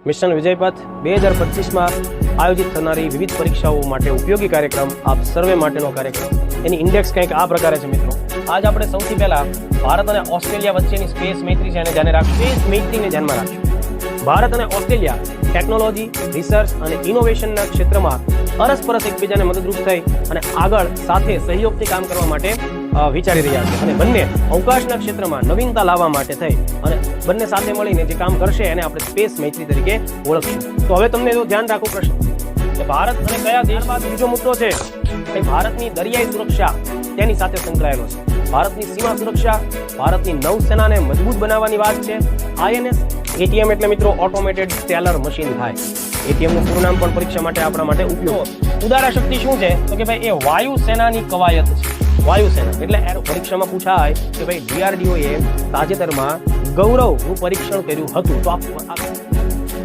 Mission વિજયપથ 2025માં આયોજિત થનારી વિવિધ પરીક્ષાઓ માટે ઉપયોગી કાર્યક્રમ આપ સર્વે માટેનો કાર્યક્રમ. એની ઇન્ડેક્સ કંઈક આ પ્રકારે છે મિત્રો. આજ આપણે સૌથી પહેલા ભારત અને ઓસ્ટ્રેલિયા વચ્ચેની સ્પેસ મૈત્રી છે એને સ્પેસ મૈત્રીને ધ્યાનમાં રાખીશું. ભારત અને ઓસ્ટ્રેલિયા ટેકનોલોજી, રિસર્ચ અને ઇનોવેશનના ક્ષેત્રમાં અરસપરસ એકબીજાને મદદરૂપ થઈ અને આગળ સાથે સહયોગથી કામ કરવા માટે વિચારી રહ્યા છે અને બંને અવકાશના ક્ષેત્રમાં નવીનતા લાવવા માટે થઈ અને બંને સાથે મળીને જે કામ કરશે એને આપણે સ્પેસ મૈત્રી તરીકે ઓળખશું. તો હવે તમને એનું ધ્યાન રાખવું પ્રશ્ન કે ભારત અને કયા દેશ બાદ બીજો મુદ્દો છે કે ભારતની દરિયાઈ સુરક્ષા તેની સાથે સંકળાયેલો છે. ભારતની સીમા સુરક્ષા, ભારતની નૌસેનાને મજબૂત બનાવવાની વાત છે. INS ATM એટલે મિત્રો ઓટોમેટેડ ટેલર મશીન થાય. ATM નું પૂરું નામ પણ પરીક્ષા માટે આપણા માટે ઉપયોગ. ઉદારા શક્તિ શું છે તો કે ભાઈ એ વાયુસેનાની કવાયત છે. વાયુસેના એટલે પરીક્ષામાં પૂછાય કે ભાઈ DRDO એ તાજેતરમાં ગૌરવનું પરીક્ષણ કર્યું હતું. તો